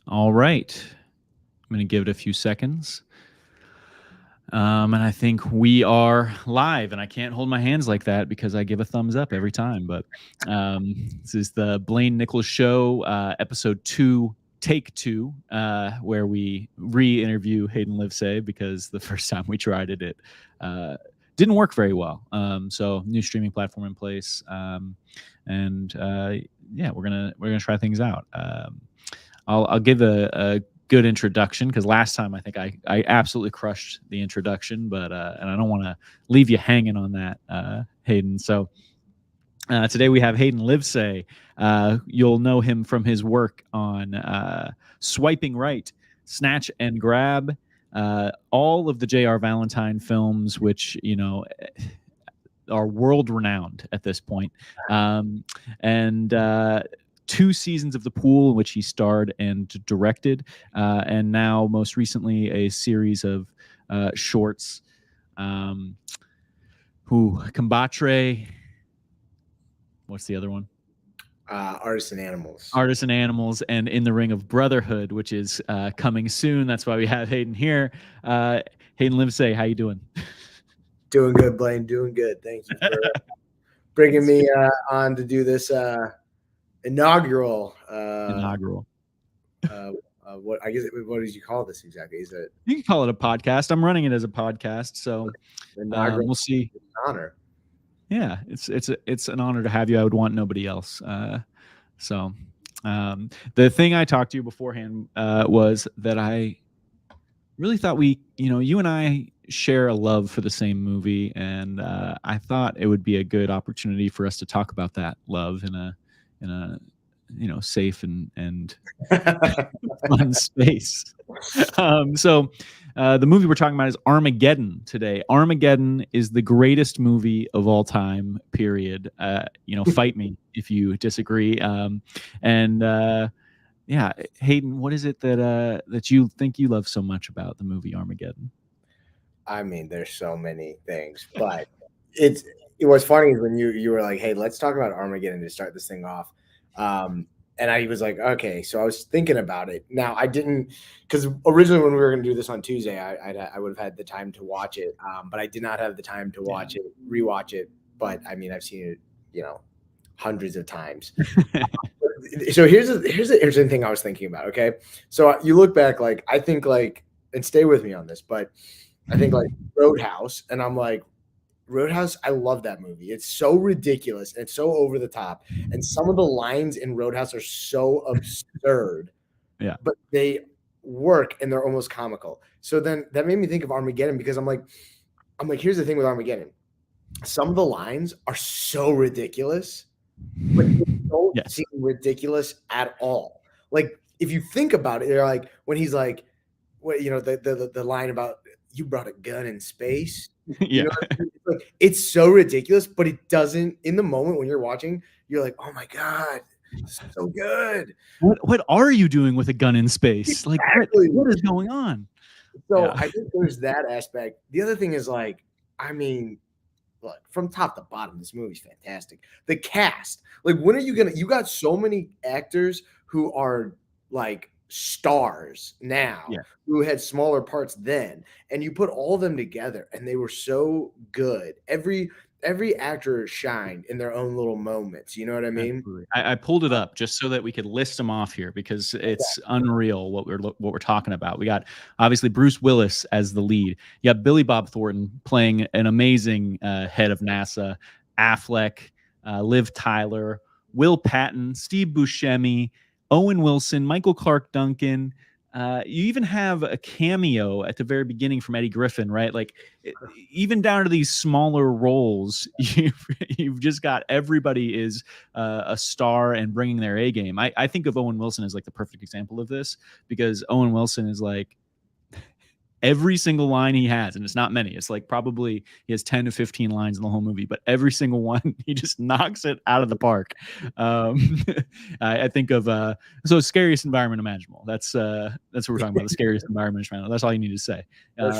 All right. I'm going to give it a few seconds. And I think we are live, and I can't hold my hands like that because I give a thumbs up every time. But this is the Blaine Nicholls Show, episode 2, take 2, where we re-interview Hayden Livesay because the first time we tried it, it didn't work very well. So new streaming platform in place, and yeah, we're gonna try things out. I'll give a good introduction because last time I think I absolutely crushed the introduction, but and I don't want to leave you hanging on that, Hayden. So today we have Hayden Livesay. You'll know him from his work on Swiping Right, Snatch and Grab, all of the J.R. Valentine films, which are world renowned at this point, and 2 seasons of The Pool, in which he starred and directed, and now most recently a series of shorts. Combatre. What's the other one? Artists and Animals. Artists and Animals, and In the Ring of Brotherhood, which is coming soon. That's why we have Hayden here. Hayden Livesay, how you doing? Doing good, Blaine. Doing good. Thank you for bringing me on to do this inaugural. What I guess? What did you call this exactly? Is it? You can call it a podcast. I'm running it as a podcast, so we'll see. It's an honor. Yeah, it's an honor to have you. I would want nobody else. So the thing I talked to you beforehand was that I really thought you and I share a love for the same movie, and I thought it would be a good opportunity for us to talk about that love in a safe and fun space. So the movie we're talking about is Armageddon today. Armageddon is the greatest movie of all time, period. Fight me if you disagree. Yeah, Hayden, what is it that you think you love so much about the movie Armageddon? I mean, there's so many things, but it was funny is when you were like, "Hey, let's talk about Armageddon to start this thing off." And I was like, okay, so I was thinking about it. Now I didn't, because originally when we were going to do this on Tuesday, I would have had the time to watch it, but I did not have the time to watch it, rewatch it. But I mean, I've seen it, hundreds of times. So here's the interesting thing I was thinking about. Okay, so you look back, like I think and stay with me on this, but I think Roadhouse, and I'm like, Roadhouse, I love that movie. It's so ridiculous and it's so over the top. And some of the lines in Roadhouse are so absurd. Yeah. But they work and they're almost comical. So then that made me think of Armageddon because I'm like, here's the thing with Armageddon. Some of the lines are so ridiculous, but they don't seem ridiculous at all. Like if you think about it, they're like when he's like, the line about you brought a gun in space. Yeah. It's so ridiculous, but it doesn't. In the moment when you're watching, you're like, "Oh my god, so good!" What are you doing with a gun in space? Exactly. Like, what is going on? So I think there's that aspect. The other thing is look, from top to bottom, this movie's fantastic. The cast, when are you gonna? You got so many actors who are stars now who had smaller parts then, and you put all of them together and they were so good. Every actor shined in their own little moments, you know what I mean? Absolutely. I pulled it up just so that we could list them off here because it's unreal what we're talking about. We got obviously Bruce Willis as the lead. You got Billy Bob Thornton playing an amazing head of NASA, Affleck, Liv Tyler, Will Patton, Steve Buscemi, Owen Wilson, Michael Clark Duncan. You even have a cameo at the very beginning from Eddie Griffin, right? Even down to these smaller roles, you've just got everybody is a star and bringing their A game. I think of Owen Wilson as the perfect example of this because Owen Wilson is every single line he has, and it's not many. It's probably he has 10 to 15 lines in the whole movie, but every single one, he just knocks it out of the park. I think of scariest environment imaginable. That's what we're talking about. The scariest environment imaginable. That's all you need to say. Sorry,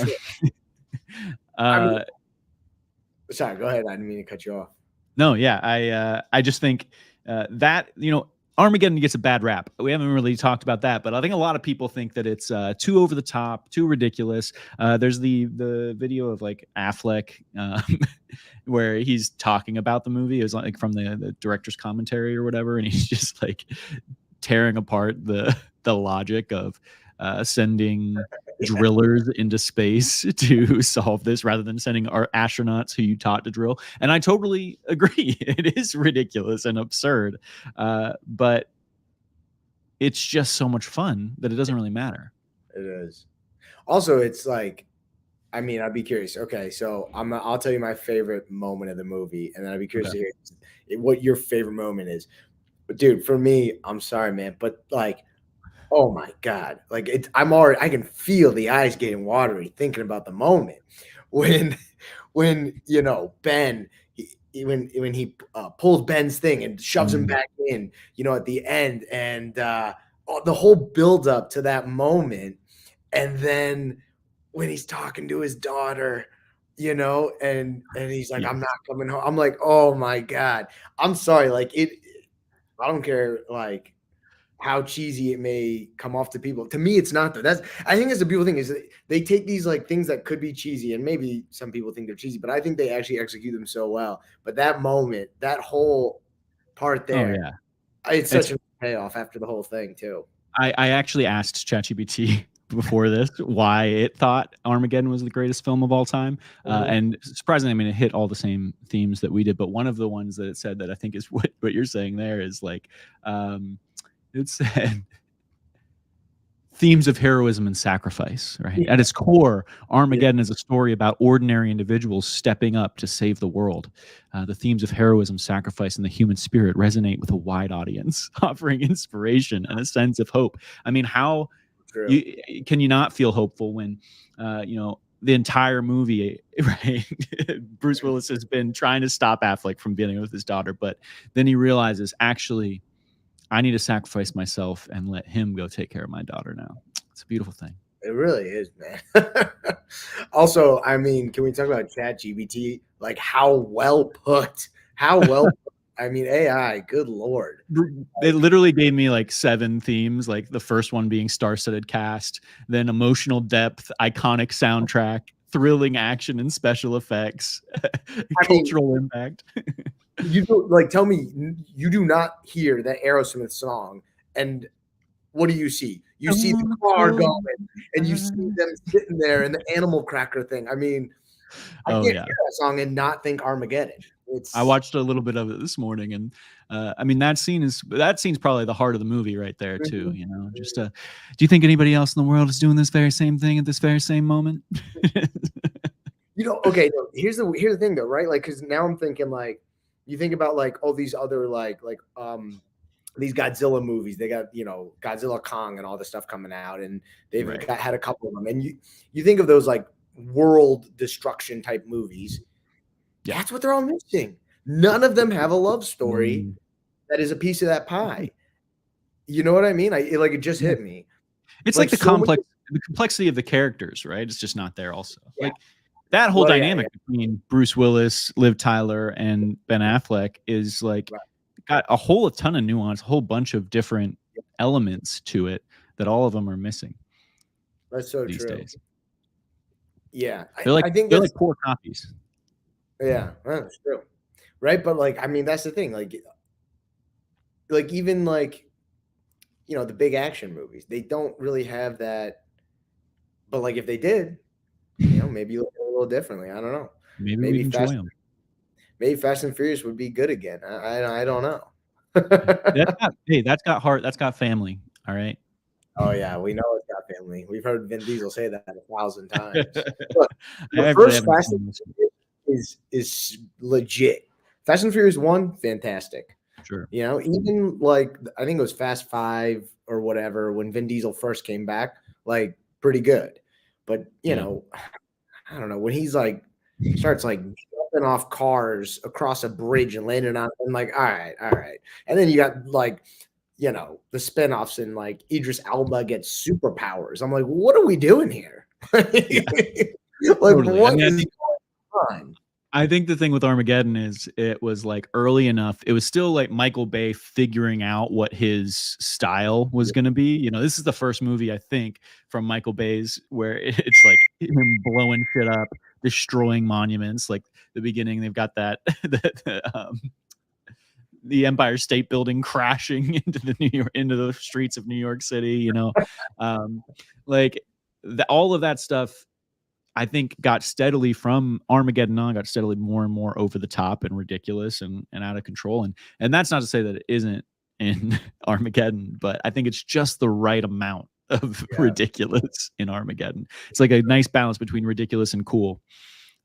go ahead. I didn't mean to cut you off. No, yeah. I just think that, Armageddon gets a bad rap. We haven't really talked about that, but I think a lot of people think that it's too over the top, too ridiculous. There's the video of like Affleck where he's talking about the movie. It was like from the director's commentary or whatever, and he's just like tearing apart the logic of sending drillers into space to solve this rather than sending our astronauts who you taught to drill. And I totally agree. It is ridiculous and absurd, but it's just so much fun that it doesn't really matter. It is. Also, it's like, I mean, I'd be curious. Okay, so I'll tell you my favorite moment of the movie, and then I'd be curious to hear what your favorite moment is. But dude, for me, I'm sorry, man, but like, oh my God. Like I can feel the eyes getting watery thinking about the moment when Ben, when he pulls Ben's thing and shoves him back in, at the end, and the whole build up to that moment. And then when he's talking to his daughter, and he's like, I'm not coming home. I'm like, oh my God, I'm sorry. Like I don't care, like, how cheesy it may come off to people. To me, it's not though. I think that's the beautiful thing is that they take these like things that could be cheesy, and maybe some people think they're cheesy, but I think they actually execute them so well. But that moment, that whole part there, it's such a payoff after the whole thing too. I actually asked ChatGPT before this why it thought Armageddon was the greatest film of all time, and surprisingly, I mean, it hit all the same themes that we did. But one of the ones that it said that I think is what you're saying there is like, it said themes of heroism and sacrifice, right? Yeah. At its core, Armageddon is a story about ordinary individuals stepping up to save the world. The themes of heroism, sacrifice, and the human spirit resonate with a wide audience, offering inspiration and a sense of hope. I mean, how can you not feel hopeful when, the entire movie, right? Bruce Willis has been trying to stop Affleck from being with his daughter, but then he realizes, actually, I need to sacrifice myself and let him go take care of my daughter now. It's a beautiful thing. It really is, man. Also, I mean, can we talk about ChatGPT? Like how well put, I mean, AI, good Lord. They literally gave me like 7 themes, like the first one being star-studded cast, then emotional depth, iconic soundtrack, thrilling action and special effects, cultural impact. You do, like, tell me, you do not hear that Aerosmith song, and what do you see? You see the car going, and you see them sitting there, and the animal cracker thing. I mean, I can't hear that song and not think Armageddon. I watched a little bit of it this morning, and I mean, that scene's probably the heart of the movie right there too. Just do you think anybody else in the world is doing this very same thing at this very same moment? Okay. No, here's the thing though, right? Like, because now I'm thinking like. You think about like all these other these Godzilla movies. They got Godzilla Kong and all this stuff coming out, and they've had a couple of them. And you think of those like world destruction type movies. Yeah. That's what they're all missing. None of them have a love story that is a piece of that pie. You know what I mean? It just hit me. It's like the complexity of the characters, right? It's just not there. Also, like. That whole dynamic between Bruce Willis, Liv Tyler, and Ben Affleck is like got a ton of nuance, a whole bunch of different elements to it that all of them are missing. That's so these true. Days. Yeah, I think they're like poor copies. Yeah, that's true, right? But like, I mean, that's the thing. Like even like, the big action movies, they don't really have that. But like, if they did. Maybe look a little differently. I don't know. Maybe we enjoy them. Maybe Fast and Furious would be good again. I don't know. That's got heart. That's got family. All right. Oh yeah, we know it's got family. We've heard Vin Diesel say that 1,000 times. Look, the first Fast and Furious is legit. Fast and Furious 1, fantastic. Sure. Even like I think it was Fast 5 or whatever when Vin Diesel first came back, like pretty good. But I don't know, when he's like starts like jumping off cars across a bridge and landing on, I'm like, all right. And then you got like, the spinoffs and like Idris Elba gets superpowers. I'm like, what are we doing here? Like, totally. what is going on? I think the thing with Armageddon is it was like early enough. It was still like Michael Bay figuring out what his style was going to be. You know, this is the first movie I think from Michael Bay's where it's like him blowing shit up, destroying monuments. Like the beginning, they've got that the Empire State Building crashing into the streets of New York City. You know, like all of that stuff I think got steadily from Armageddon on, got steadily more and more over the top and ridiculous and out of control. And that's not to say that it isn't in Armageddon, but I think it's just the right amount of ridiculous in Armageddon. It's like a nice balance between ridiculous and cool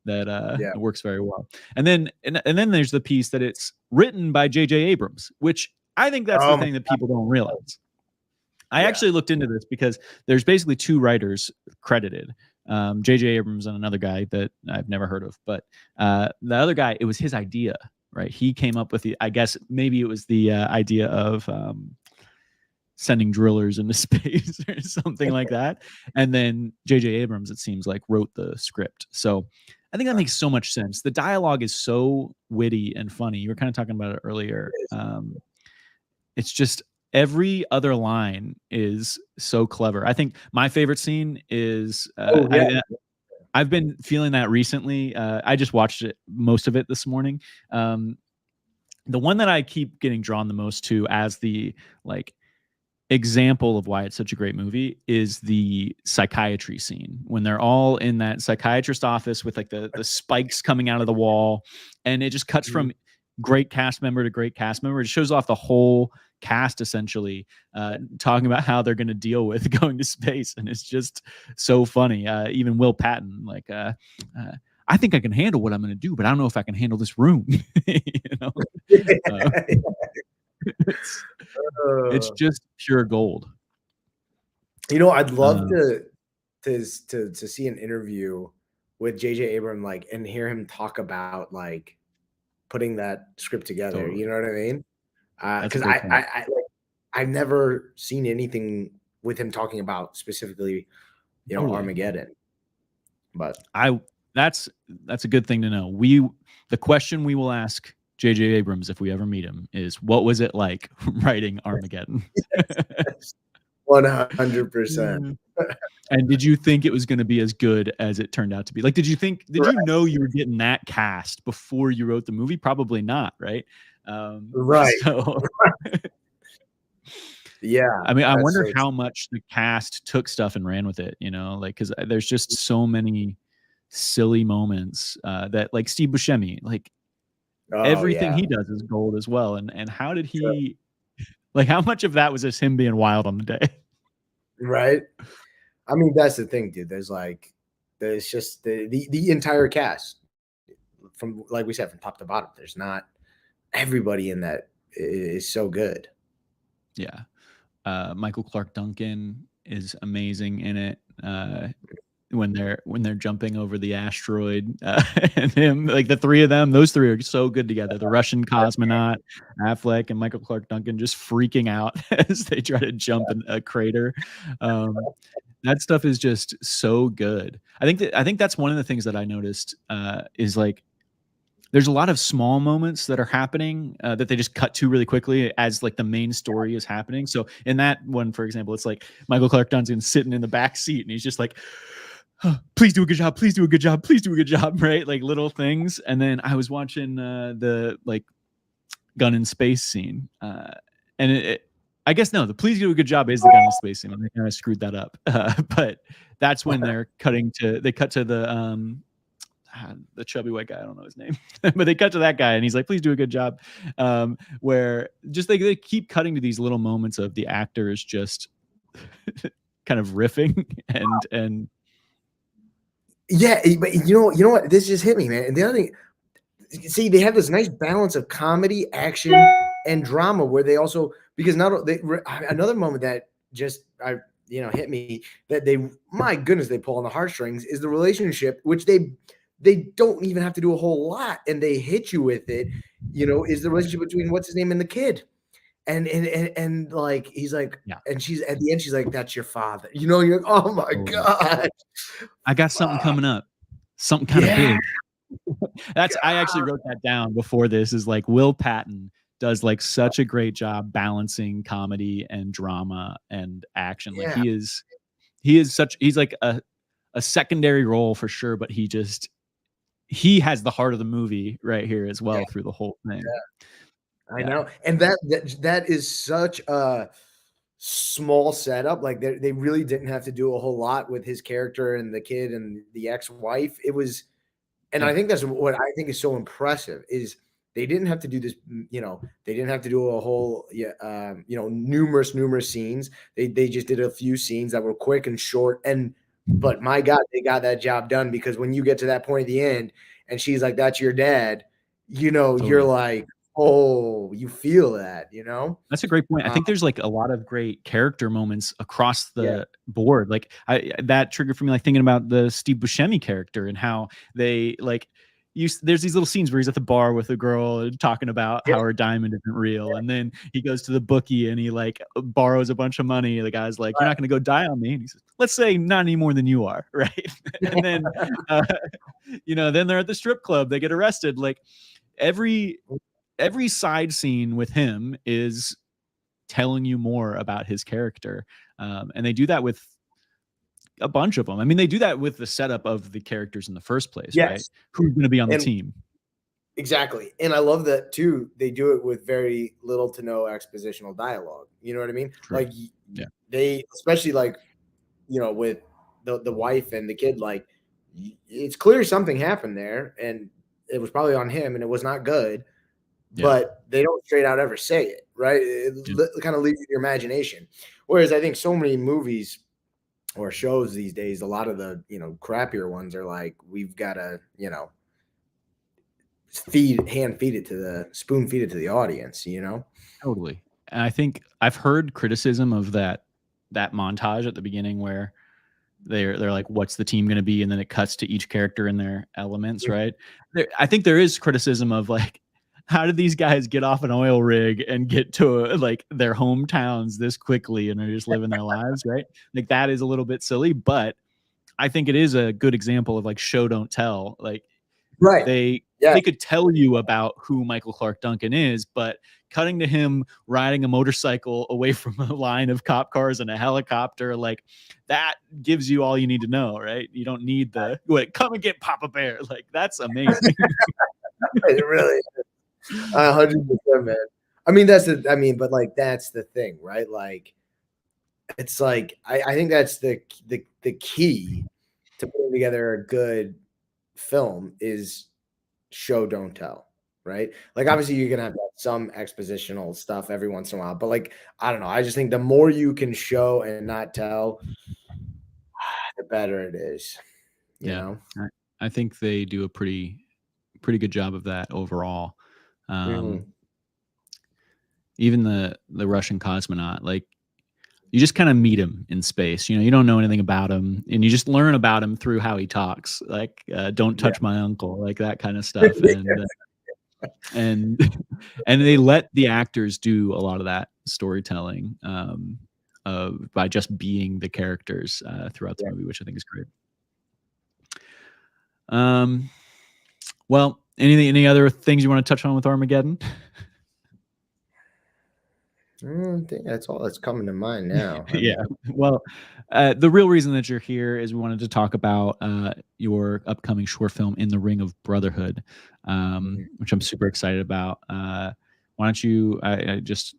that works very well. And then there's the piece that it's written by J.J. Abrams, which I think that's the thing that people don't realize. I actually looked into this because there's basically two writers credited. J.J. Abrams and another guy that I've never heard of. But the other guy, it was his idea, right? He came up with I guess maybe it was the idea of sending drillers into space or something like that. And then J.J. Abrams, it seems like, wrote the script. So I think that makes so much sense. The dialogue is so witty and funny. You were kind of talking about it earlier. It's just every other line is so clever. I think my favorite scene is I've been feeling that recently. I just watched most of it this morning. The one that I keep getting drawn the most to as the like example of why it's such a great movie is the psychiatry scene when they're all in that psychiatrist office with like the spikes coming out of the wall, and it just cuts from great cast member to great cast member. It shows off the whole cast essentially talking about how they're going to deal with going to space, and it's just so funny. Even Will Patton, like I think I can handle what I'm going to do, but I don't know if I can handle this room. You know, it's just pure gold. You know, I'd love to see an interview with J.J. Abrams, like, and hear him talk about like putting that script together. Totally. You know what I mean? Because I've never seen anything with him talking about specifically, you know, Armageddon. But that's a good thing to know. The question we will ask J.J. Abrams if we ever meet him is, what was it like writing Armageddon? 100%. And did you think it was going to be as good as it turned out to be? Like, did you you know you were getting that cast before you wrote the movie? Probably not, right? Right. So, yeah. I mean, I wonder how much the cast took stuff and ran with it, you know, like, because there's just so many silly moments that, like, Steve Buscemi, like, everything he does is gold as well. And how did he, like, how much of that was just him being wild on the day? Right. I mean, that's the thing, dude. There's just the entire cast from, like we said, from top to bottom. There's not everybody in that is so good. Yeah. Michael Clark Duncan is amazing in it. When they're jumping over the asteroid, and him, like the three of them, those three are so good together. The Russian cosmonaut, Affleck, and Michael Clark Duncan just freaking out as they try to jump in a crater. That stuff is just so good. I think that's one of the things that I noticed is like there's a lot of small moments that are happening that they just cut to really quickly as like the main story is happening. So in that one, for example, it's like Michael Clark Duncan sitting in the back seat and he's just like, oh, please do a good job. Please do a good job. Please do a good job. Right. Like little things. And then I was watching the like gun in space scene. And I guess, no, the please do a good job is the gun in space scene. They kind of screwed that up. But that's when they cut to the chubby white guy. I don't know his name, but they cut to that guy and he's like, please do a good job. Where just they keep cutting to these little moments of the actors just kind of riffing and yeah, but you know what? This just hit me, man. And the other thing, see, they have this nice balance of comedy, action, and drama where they also, because another moment that just hit me, that my goodness, they pull on the heartstrings is the relationship, which they don't even have to do a whole lot, and they hit you with it. You know, is the relationship between what's his name and the kid. And like he's like, yeah. And she's at the end, she's like, that's your father. You know, you're like, oh my God. I got something coming up. Something kind of big. I actually wrote that down before this. Is like Will Patton does like such a great job balancing comedy and drama and action. Like Yeah, he's like a secondary role for sure, but he has the heart of the movie right here as yeah, well through the whole thing. I Yeah, know. And that is such a small setup. Like they really didn't have to do a whole lot with his character and the kid and the ex-wife. It was, and yeah, I think that's what I think is so impressive is they didn't have to do this, they didn't have to do a whole, numerous scenes. They just did a few scenes that were quick and short. But my God, they got that job done because when you get to that point at the end and she's like, "That's your dad," you're totally. like, "Oh, you feel that." That's a great point. I Um, think there's like a lot of great character moments across yeah, the board. Like that triggered for me, like thinking about the Steve Buscemi character and how they like there's these little scenes where he's at the bar with a girl and talking about yeah, how her diamond isn't real. And then he goes to the bookie and he like borrows a bunch of money. The guy's like, "You're not going to go die on me." And he says, "Let's say not any more than you are." Right. And then, uh, then they're at the strip club, they get arrested. Like every, every side scene with him is telling you more about his character. And they do that with a bunch of them. I mean, they do that with the setup of the characters in the first place, right? yes, Who's going to be on the and team? exactly. And I love that too. They do it with very little to no expositional dialogue. You know what I mean? True. Like Yeah. they, especially like, with the wife and the kid, like it's clear something happened there and it was probably on him and it was not good, Yeah. but they don't straight out ever say it, right? It Yeah. kind of leaves your imagination. Whereas I think so many movies or shows these days, a lot of the, crappier ones are like, we've got to, feed it to the spoon feed it to the audience. Totally. And I think I've heard criticism of that montage at the beginning where they're like, "What's the team going to be?" And then it cuts to each character in their elements, right? I think there is criticism of like, how did these guys get off an oil rig and get to like their hometowns this quickly and are just living their lives, right? Like that is a little bit silly, but I think it is a good example of like show don't tell. Like Right. they Yeah. they could tell you about who Michael Clark Duncan is, but cutting to him riding a motorcycle away from a line of cop cars and a helicopter, like that gives you all you need to know, right? You don't need the what come and get Papa Bear. Like that's amazing. It really 100%, man. But like that's the thing, right? Like it's like I think that's the key to putting together a good film is show don't tell, right? Like obviously you're gonna have some expositional stuff every once in a while, but like I don't know, I just think the more you can show and not tell, the better it is, you Yeah. know? I think they do a pretty good job of that overall. Um, Mhm. even the Russian cosmonaut, like you just kind of meet him in space. You don't know anything about him, and you just learn about him through how he talks. Like, "Don't Yeah. touch my uncle," like that kind of stuff. And and they let the actors do a lot of that storytelling by just being the characters throughout the Yeah. movie, which I think is great. Um, well, any other things you want to touch on with Armageddon? I think that's all that's coming to mind now. I Yeah. mean, Well, the real reason that you're here is we wanted to talk about your upcoming short film, In the Ring of Brotherhood, mhm. which I'm super excited about. Why don't you just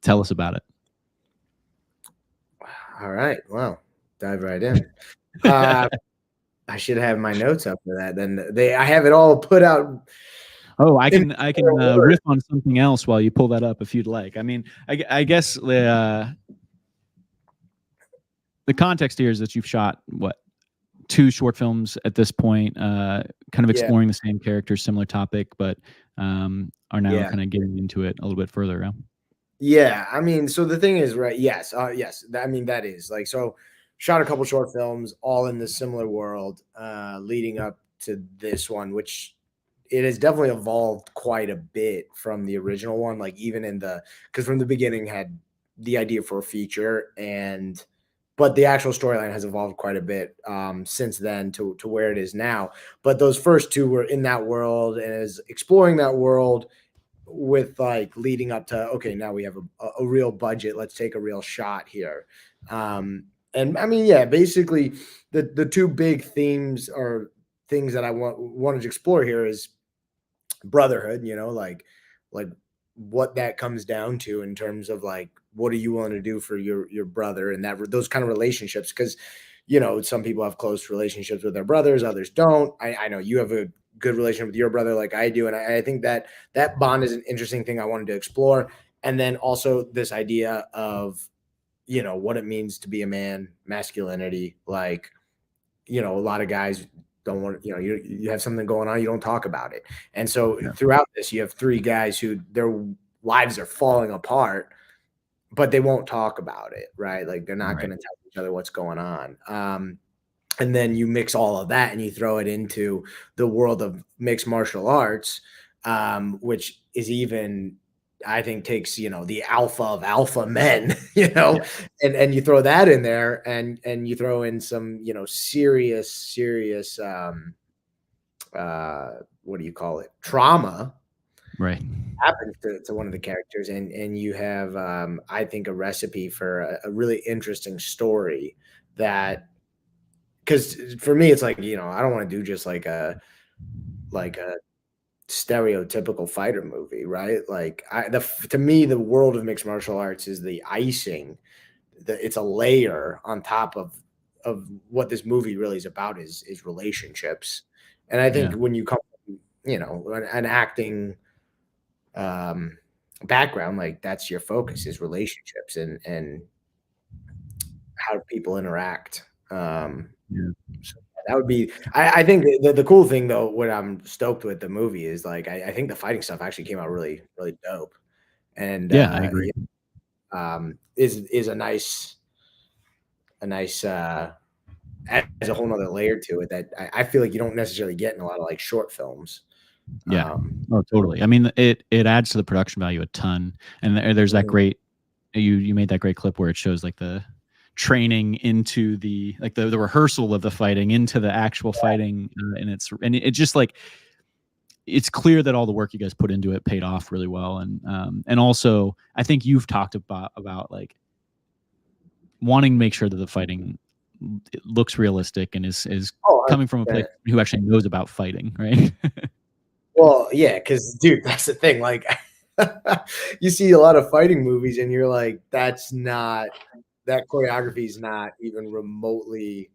tell us about All right. Well, dive right in. it? Uh, I should have my notes up for that. Then I have it all put out Oh, I in can I can order. riff on something else while you pull that up if you'd like. I mean, I guess the context here is that you've shot what two short films at this point, kind of Yeah. exploring the same characters, similar topic, but are now Yeah. kind of getting into it a little bit further. Yeah? Yeah, so the thing is, right? Yes, yes. That is like so. Shot a couple short films, all in the similar world, leading up to this one, which it has definitely evolved quite a bit from the original one. Like even in the because from the beginning had the idea for a feature, and but the actual storyline has evolved quite a bit since then to where it is now. But those first two were in that world and is exploring that world with like leading up to, okay, now we have a real budget. Let's take a real shot here. And I mean, yeah, basically the two big themes or things that I wanted to explore here is brotherhood, like what that comes down to in terms of like, what do you want to do for your brother and that those kind of relationships? Because, some people have close relationships with their brothers, others don't. I know you have a good relationship with your brother like I do. And I think that bond is an interesting thing I wanted to explore. And then also this idea of, what it means to be a man, masculinity, like, a lot of guys don't want, you have something going on, you don't talk about it. And so Yeah. throughout this, you have three guys who their lives are falling apart, but they won't talk about it, right? Like they're not Right. going to tell each other what's going on. And then you mix all of that and you throw it into the world of mixed martial arts, which is even, I think, takes, the alpha of alpha men, Yeah. and you throw that in there and you throw in some, serious, what do you call it? Trauma Right. happens to one of the characters. And you have, I think, a recipe for a really interesting story that, because for me, it's like, I don't want to do just like a stereotypical fighter movie, right? Like to me, the world of mixed martial arts is the icing. It's a layer on top of what this movie really is about is relationships. And I think Yeah. when you come, an acting um, background, like that's your focus is relationships and how people interact. Yeah. So that would be. I think the cool thing though, what I'm stoked with the movie is like I think the fighting stuff actually came out really really dope, and Yeah, I agree. is a nice adds a whole nother layer to it that I feel like you don't necessarily get in a lot of like short films. Yeah. Um, Oh, totally. I mean, it adds to the production value a ton. And there's that mhm. great you made that great clip where it shows like the training into the like the rehearsal of the fighting into the actual fighting, and it just like it's clear that all the work you guys put into it paid off really well. And also I think you've talked about like wanting to make sure that the fighting looks realistic and is Oh, coming from a place 100%. who actually knows about fighting, right? Well, yeah, because dude, that's the thing. Like, you see a lot of fighting movies, and you're like, that choreography is not even remotely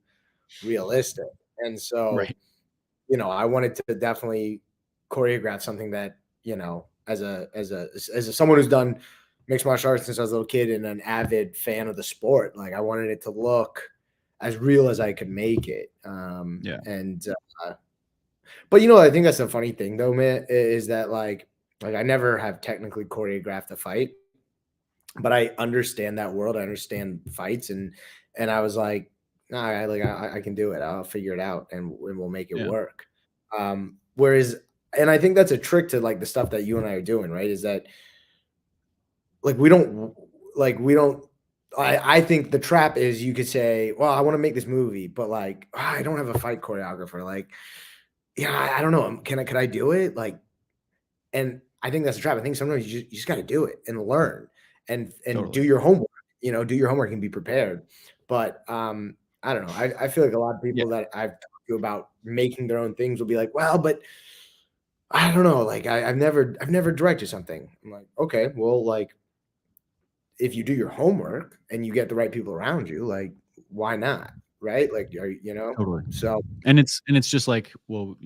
realistic. And so, Right. I wanted to definitely choreograph something that, as a someone who's done mixed martial arts since I was a little kid and an avid fan of the sport, like I wanted it to look as real as I could make it. Yeah. And but I think that's the funny thing though, man, is that like I never have technically choreographed a fight, but I understand that world. I understand fights, and I was like, nah, I can do it. I'll figure it out, and we'll make it Yeah. work. Whereas, and I think that's a trick to like the stuff that you and I are doing, right? Is that like we don't. I think the trap is you could say, well, I want to make this movie, but like I don't have a fight choreographer. Like, yeah, I don't know. Can I do it? Like, and I think that's a trap. I think sometimes you just got to do it and learn and do Totally. your homework. Do your homework and be prepared. But I don't know. I feel like a lot of Yeah. people that I've talked to about making their own things will be like, well, but I don't know. Like I've never directed something. I'm like, okay, well, like if you do your homework and you get the right people around you, like why not? Right? Like Totally. so And it's just like, well,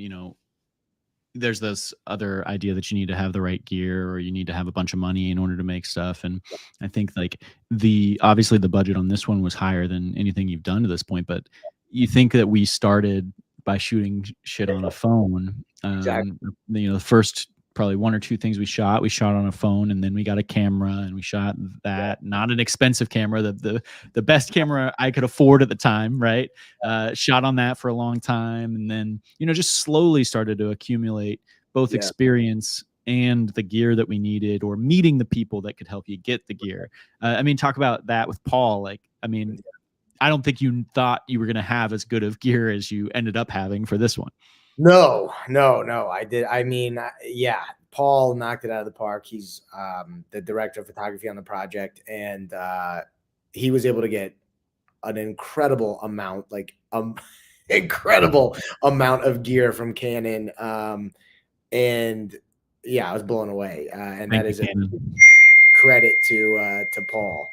there's this other idea that you need to have the right gear or you need to have a bunch of money in order to make stuff. And I think like obviously the budget on this one was higher than anything you've done to this point, but you think that we started by shooting shit on a phone. exactly. The first probably one or two things we shot on a phone, and then we got a camera and we shot Yeah. that, not an expensive camera, the best camera I could afford at the time, right? Shot on that for a long time, and then just slowly started to accumulate both Yeah. experience and the gear that we needed, or meeting the people that could help you get the gear. I mean, talk about that with Paul. Like, I mean, I don't think you thought you were going to have as good of gear as you ended up having for this one. No. I did. I mean, yeah, Paul knocked it out of the park. He's the director of photography on the project, and he was able to get an incredible amount, incredible amount of gear from Canon. And yeah, I was blown away. And Thank that you, is a Canon. credit to Paul.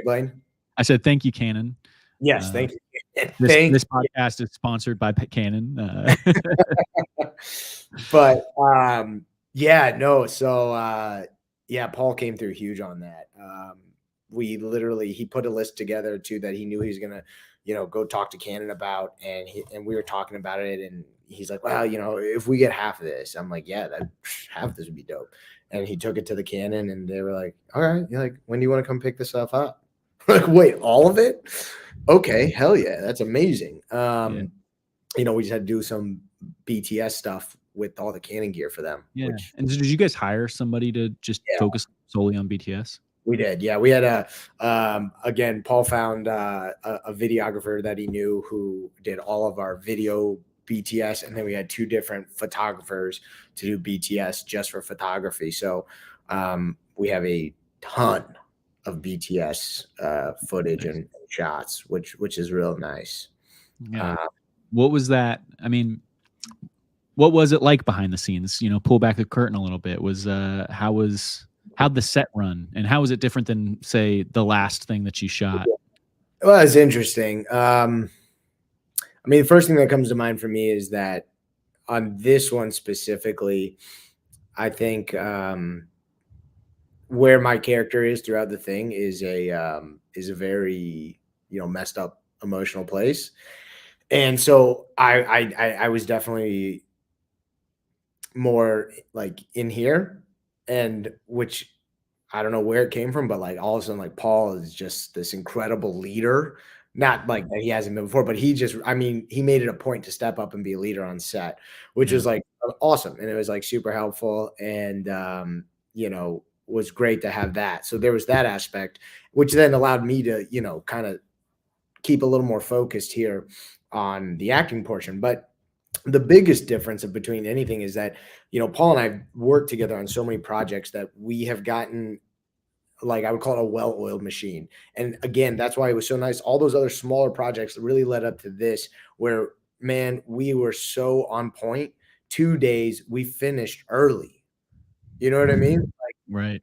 Blaine? I said thank you, Canon. Yes, thank you. This podcast is sponsored by Canon. But yeah, no. So yeah, Paul came through huge on that. He put a list together too that he knew he was gonna, go talk to Canon about, and we were talking about it, and he's like, well, if we get half of this, I'm like, yeah, that half of this would be dope. And he took it to the Canon, and they were like, all right, you're like, when do you want to come pick this stuff up? Like, wait, all of it? Okay, hell yeah, that's amazing. Yeah. We just had to do some BTS stuff with all the Canon gear for them. Yeah. And did you guys hire somebody to just focus solely on BTS? We did. Yeah. We had again, Paul found a videographer that he knew who did all of our video BTS. And then we had 2 different photographers to do BTS just for photography. So we have a ton of BTS footage and shots, which is real nice. Yeah. What was that? I mean, what was it like behind the scenes? Pull back the curtain a little bit. How'd the set run, and how was it different than, say, the last thing that you shot? Well, it's interesting. I mean, the first thing that comes to mind for me is that on this one specifically, I think where my character is throughout the thing is a very messed up emotional place, and so I was definitely more like in here, and which I don't know where it came from, but like all of a sudden, like Paul is just this incredible leader. Not like that he hasn't been before, but he made it a point to step up and be a leader on set, which was like awesome. And it was like super helpful, and was great to have that. So there was that aspect, which then allowed me to, kind of keep a little more focused here on the acting portion. But the biggest difference between anything is that, Paul and I worked together on so many projects that we have gotten, like, I would call it a well-oiled machine. And again, that's why it was so nice. All those other smaller projects really led up to this, where, man, we were so on point. 2 days, we finished early. You know what I mean? Like, Right.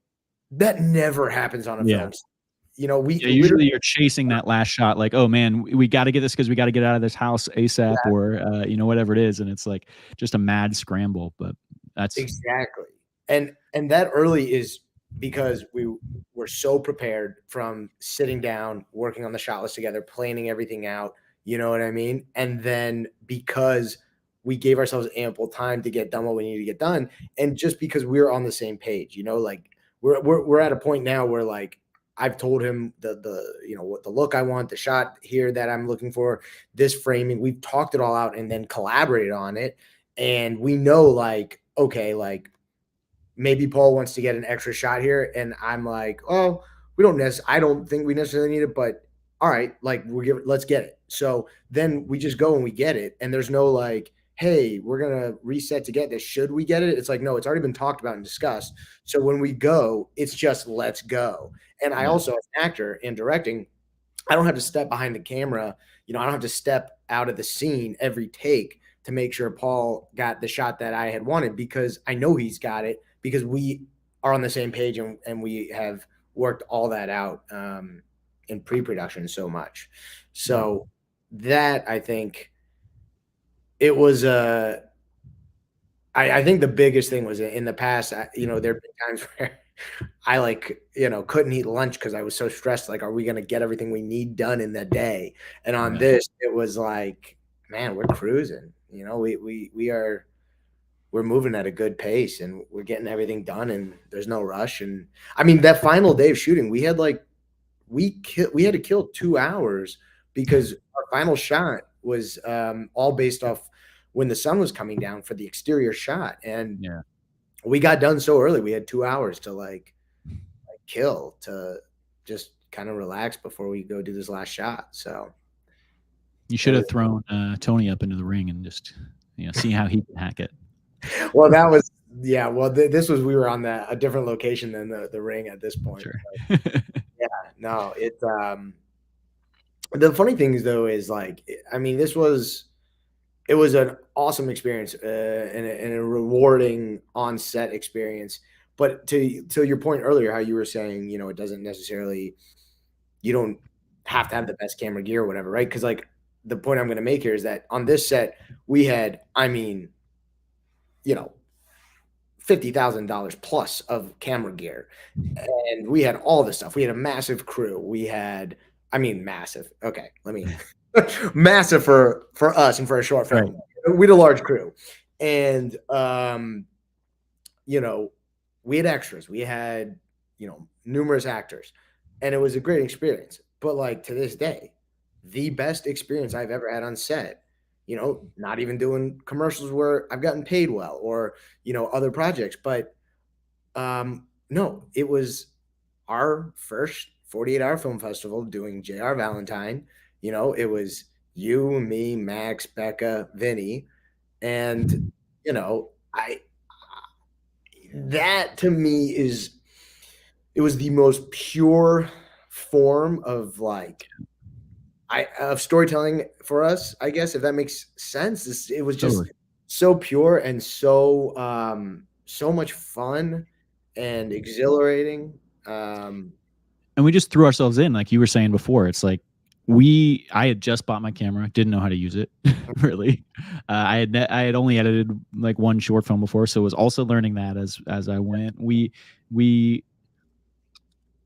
that never happens on a film. Usually you're chasing that last shot, like, oh man, we got to get this because we got to get out of this house ASAP, or whatever it is, and it's like just a mad scramble. But that's exactly. And that early is because we were so prepared from sitting down, working on the shot list together, planning everything out. You know what I mean? And then because we gave ourselves ample time to get done what we needed to get done, and just because we're on the same page, like we're at a point now where, like, I've told him what the look I want, the shot here that I'm looking for, this framing. We've talked it all out and then collaborated on it. And we know, like, okay, like maybe Paul wants to get an extra shot here. And I'm like, oh, I don't think we necessarily need it, but all right, like let's get it. So then we just go and we get it. And there's no like, hey, we're going to reset to get this. Should we get it? It's like, no, it's already been talked about and discussed. So when we go, it's just, let's go. And I also, as an actor in directing, I don't have to step behind the camera. I don't have to step out of the scene every take to make sure Paul got the shot that I had wanted, because I know he's got it, because we are on the same page, and we have worked all that out in pre-production so much. So that, I think, it was I think the biggest thing was in the past, there have been times where I couldn't eat lunch because I was so stressed. Like, are we going to get everything we need done in the day? And on this, it was like, man, we're cruising. We're moving at a good pace, and we're getting everything done, and there's no rush. And I mean, that final day of shooting, we had we had to kill 2 hours because our final shot was all based off when the sun was coming down for the exterior shot. And we got done so early. We had 2 hours to like kill, to just kind of relax before we go do this last shot. So You should have thrown Tony up into the ring and just see how he can hack it. Well, that was Well, this was we were on a different location than the ring at this point. Sure. Yeah, no, the funny thing is though is like, I mean, it was an awesome experience and a rewarding on set experience. But to your point earlier, how you were saying, it doesn't necessarily, you don't have to have the best camera gear or whatever, right? Because like the point I'm going to make here is that on this set we had, I mean, $50,000 plus of camera gear, and we had all this stuff. We had a massive crew. We had, I mean, massive. Okay, let me massive for us and for a short film. Right. We had a large crew, and we had extras. We had numerous actors, and it was a great experience. But like to this day, the best experience I've ever had on set. Not even doing commercials where I've gotten paid well or, other projects, but no, it was our first 48-hour film festival doing JR Valentine. It was you, me, Max, Becca, Vinny. And, that to me it was the most pure form of like, of storytelling for us, I guess, if that makes sense. It was just so pure and so so much fun and exhilarating. And we just threw ourselves in, like you were saying before. It's like I had just bought my camera, didn't know how to use it really. I had only edited like one short film before, so was also learning that as I went. We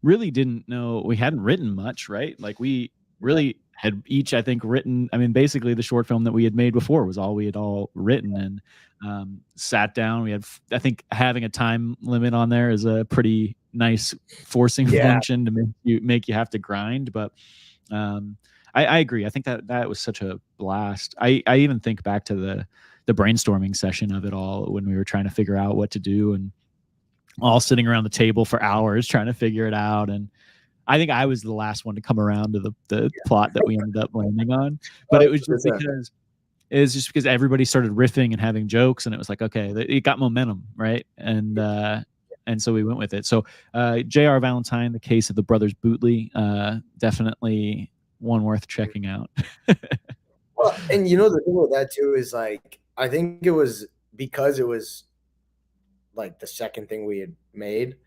really didn't know, we hadn't written much, right? Like we really had each, I think, written, I mean, basically the short film that we had made before was all we had all written, and sat down. We had, I think having a time limit on there is a pretty nice forcing function to make you have to grind. But I agree. I think that was such a blast. I even think back to the brainstorming session of it all when we were trying to figure out what to do, and all sitting around the table for hours trying to figure it out. And I think I was the last one to come around to the plot that we ended up landing on. But it was just because everybody started riffing and having jokes, and it was like, okay, it got momentum, right? And so we went with it. So J.R. Valentine, The Case of the Brothers Bootley, definitely one worth checking out. Well, and the thing with that too is like, I think it was because it was like the second thing we had made,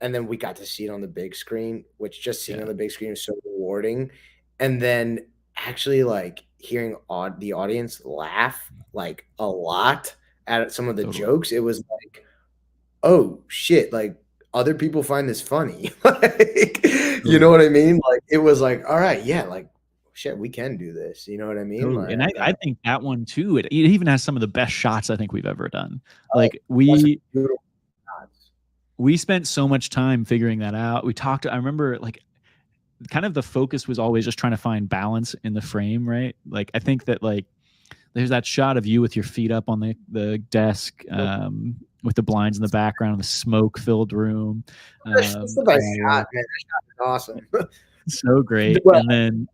and then we got to see it on the big screen, which just seeing on the big screen is so rewarding. And then actually like hearing the audience laugh like a lot at some of the jokes, it was like, oh shit, like other people find this funny. Like, you know what I mean? Like it was like, all right, yeah, like shit, we can do this. You know what I mean? Like, and I think that one too, it even has some of the best shots I think we've ever done. Like we spent so much time figuring that out. I remember like kind of the focus was always just trying to find balance in the frame, right? Like I think that like there's that shot of you with your feet up on the desk, with the blinds in the background, the smoke-filled room. That's the best shot, man. That shot is awesome. So great. Well, and then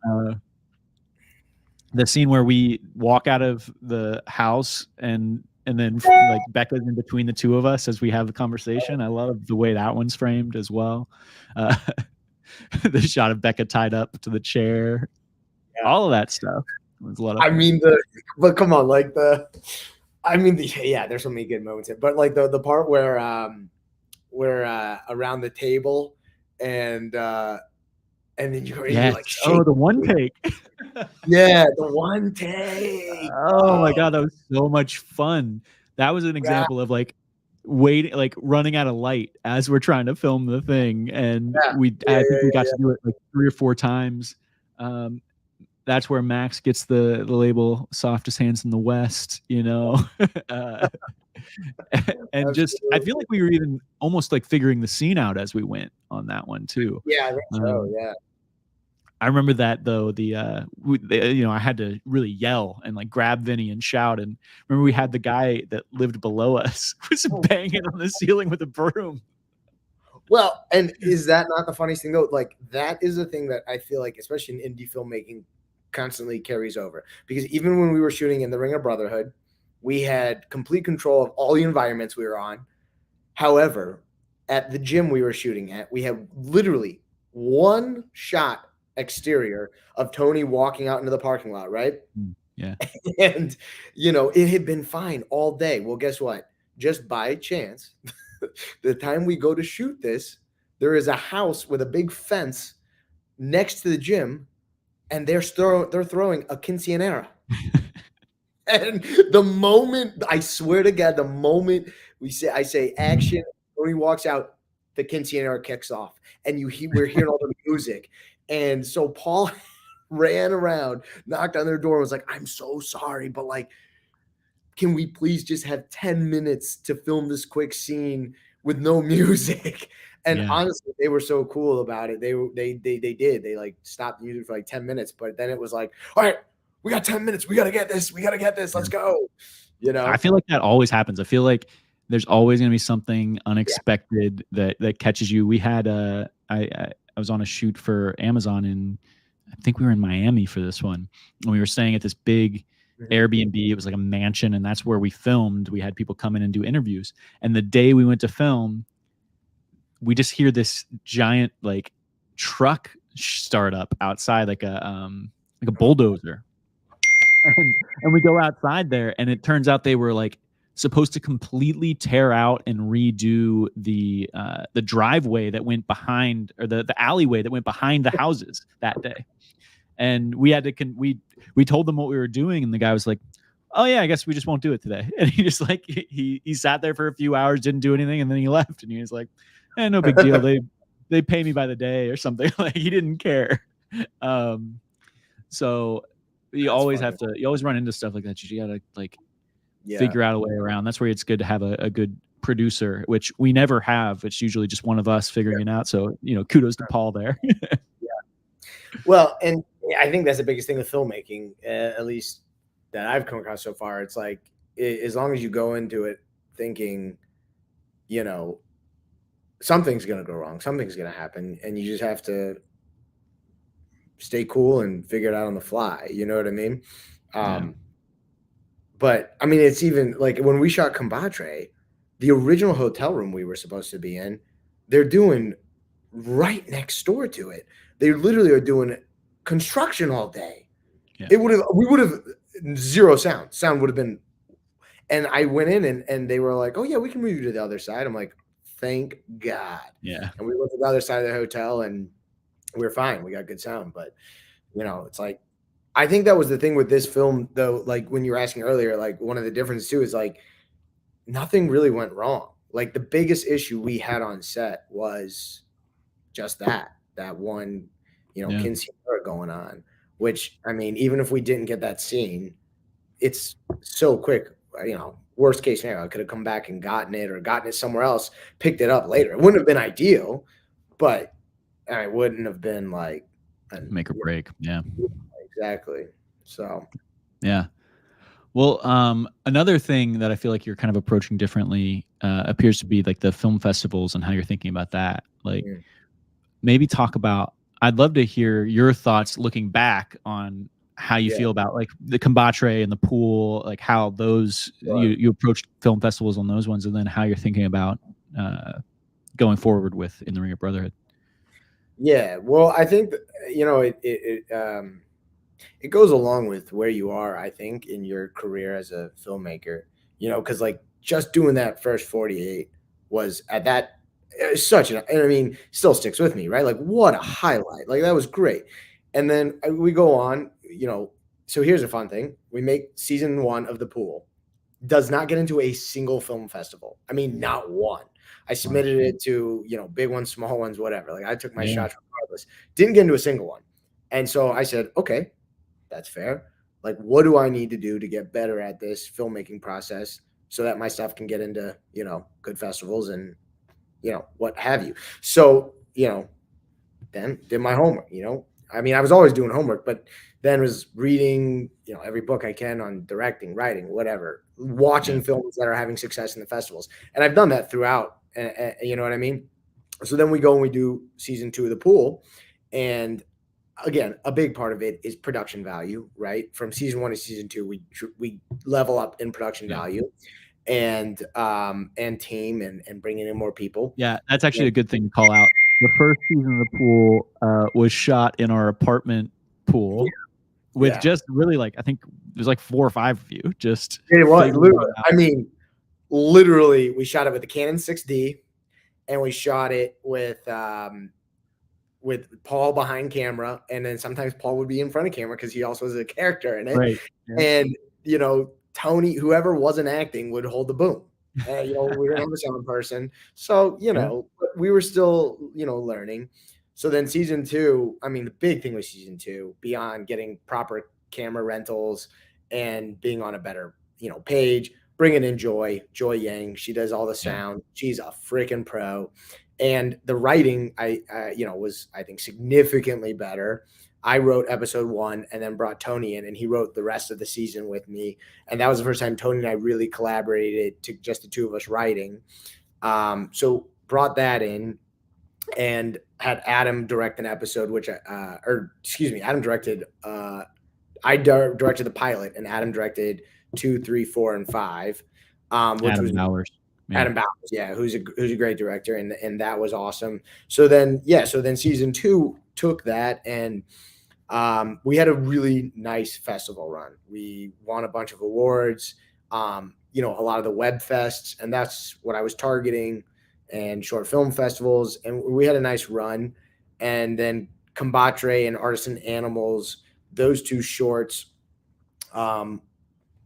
the scene where we walk out of the house and then like Becca's in between the two of us as we have the conversation. I love the way that one's framed as well. The shot of Becca tied up to the chair, all of that stuff was a lot of fun. I mean, but come on, like there's so many good moments here, but like the part where we're around the table and then you're like, the one take. Yeah, the one take. Oh my god, that was so much fun. That was an example of like waiting, like running out of light as we're trying to film the thing, and I think we got to do it like 3 or 4 times. That's where Max gets the label "softest hands in the West," and just I feel like we were even almost like figuring the scene out as we went on that one too. Yeah, I think so. Yeah. I remember that though. I had to really yell and like grab Vinny and shout. And remember, we had the guy that lived below us was banging on the ceiling with a broom. Well, and is that not the funniest thing though? Like that is the thing that I feel like, especially in indie filmmaking, constantly carries over. Because even when we were shooting in the Ring of Brotherhood, we had complete control of all the environments we were on. However, at the gym we were shooting at, we had literally one shot exterior of Tony walking out into the parking lot, right? Yeah. And it had been fine all day. Well, guess what? Just by chance, the time we go to shoot this, there is a house with a big fence next to the gym, and they're throwing a quinceanera. And the moment, I swear to God, the moment I say action, Tony walks out, the quinceanera kicks off, and we're hearing all the music. And so Paul ran around, knocked on their door, and was like, "I'm so sorry, but like, can we please just have 10 minutes to film this quick scene with no music?" And Yeah. honestly, they were so cool about it. They did. They like stopped the music for like 10 minutes, but then it was like, "All right, we got 10 minutes. We got to get this. We got to get this. Let's go." I feel like that always happens. I feel like there's always going to be something Yeah. unexpected that catches you. We had I was on a shoot for Amazon, and I think we were in Miami for this one, and we were staying at this big Airbnb. It was like a mansion, and that's where we filmed. We had people come in and do interviews. And the day we went to film, we just hear this giant like truck start up outside, like a bulldozer. And we go outside there, and it turns out they were like supposed to completely tear out and redo the driveway that went behind, or the alleyway that went behind the houses that day. And we had to we told them what we were doing, and the guy was like, "Oh yeah, I guess we just won't do it today." And he just like he sat there for a few hours, didn't do anything, and then he left. And he was like, no big deal. They pay me by the day or something. Like he didn't care. So you always run into stuff like that. You gotta like figure out a way around. That's where it's good to have a good producer, which we never have. It's usually just one of us figuring it out. So kudos to Paul there. Well, and I think that's the biggest thing with filmmaking, at least that I've come across so far. It's like, as long as you go into it thinking, something's going to go wrong, something's going to happen, and you just have to stay cool and figure it out on the fly. You know what I mean? But I mean, it's even like when we shot Combatre, the original hotel room we were supposed to be in, they're doing right next door to it. They literally are doing construction all day. Yeah. We would have zero sound. Sound would have been, and I went in and they were like, "Oh yeah, we can move you to the other side." I'm like, "Thank God." Yeah. And we went to the other side of the hotel and we were fine. We got good sound, but it's like, I think that was the thing with this film though. Like when you were asking earlier, like one of the differences too is like nothing really went wrong. Like the biggest issue we had on set was just that one, quinceanera going on, which, I mean, even if we didn't get that scene, it's so quick, worst case scenario, I could have come back and gotten it somewhere else, picked it up later. It wouldn't have been ideal, but it wouldn't have been like make or break. Yeah, exactly. So, yeah. Well, another thing that I feel like you're kind of approaching differently appears to be like the film festivals and how you're thinking about that. Like, maybe talk about, I'd love to hear your thoughts looking back on how you feel about like the Combatre and the pool, like how those, you approached film festivals on those ones, and then how you're thinking about going forward with In the Ring of Brotherhood. Yeah, well, I think, it goes along with where you are, I think, in your career as a filmmaker, because like just doing that first 48 was at that such and I mean, still sticks with me, right? Like what a highlight. Like that was great. And then we go on, so here's a fun thing. We make season 1 of The Pool. Does not get into a single film festival. I mean, not one. I submitted it to, big ones, small ones, whatever. Like I took my shots regardless. Didn't get into a single one. And so I said, okay, that's fair. Like, what do I need to do to get better at this filmmaking process so that my stuff can get into, good festivals and, what have you. So, then did my homework, I mean, I was always doing homework, but then was reading, every book I can on directing, writing, whatever, watching films that are having success in the festivals. And I've done that throughout, you know what I mean? So then we go and we do season 2 of the pool, and again, a big part of it is production value, right? From season 1 to season 2, we level up in production Yeah. value, and team, and bringing in more people. Yeah, that's actually And a good thing to call out. The first season of the pool was shot in our apartment pool with yeah, just really like I think there's like 4 or 5 of you just it was figuring literally. it out. I mean, literally, we shot it with the Canon 6D, and we shot it with Paul behind camera, and then sometimes Paul would be in front of camera because he also is a character in it. Right. Yeah. And Tony, whoever wasn't acting, would hold the boom. We didn't have a sound person, so Yeah. we were still learning. So then season 2, I mean, the big thing was season 2, beyond getting proper camera rentals and being on a better page, bringing in Joy Yang. She does all the Yeah. sound. She's a freaking pro. And the writing, was, I think, significantly better. I wrote episode 1 and then brought Tony in, and he wrote the rest of the season with me. And that was the first time Tony and I really collaborated, to just the two of us writing. So brought that in, and had Adam direct an episode, Adam directed. I directed the pilot, and Adam directed 2, 3, 4, and 5, which Adam was Bowers. Yeah. Adam Bowers, yeah, who's a great director, and that was awesome. So then season 2 took that, and we had a really nice festival run. We won a bunch of awards, a lot of the web fests, and that's what I was targeting, and short film festivals, and we had a nice run. And then Combatre and Artisan Animals, those two shorts,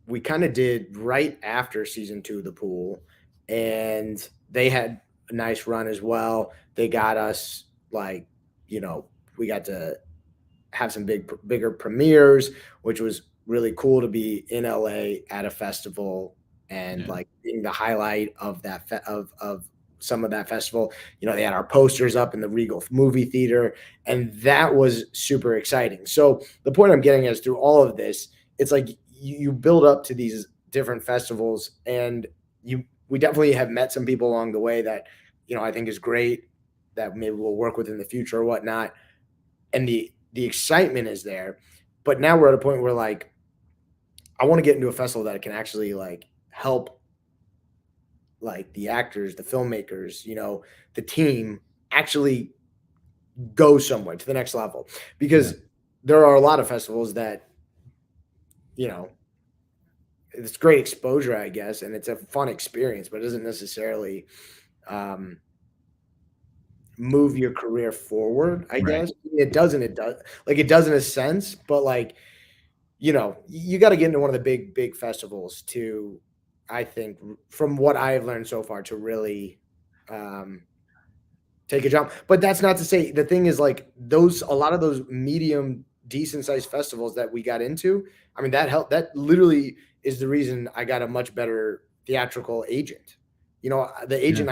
we kind of did right after season 2 of the pool, and they had a nice run as well. They got us, like, we got to have some bigger premieres, which was really cool to be in LA at a festival, and like being the highlight of that of some of that festival. They had our posters up in the Regal movie theater, and that was super exciting. So the point I'm getting is, through all of this, it's like you build up to these different festivals, and we definitely have met some people along the way that I think is great, that maybe we'll work with in the future or whatnot. And the excitement is there, but now we're at a point where, like, I want to get into a festival that can actually, like, help, like, the actors, the filmmakers, the team actually go somewhere to the next level, because there are a lot of festivals that it's great exposure, I guess, and it's a fun experience, but it doesn't necessarily move your career forward, I guess. It does in a sense, but, like, you got to get into one of the big festivals to, I think, from what I've learned so far, to really take a jump. But that's not to say, the thing is, like, a lot of those medium, decent sized festivals that we got into, I mean, that helped. That literally is the reason I got a much better theatrical agent. The agent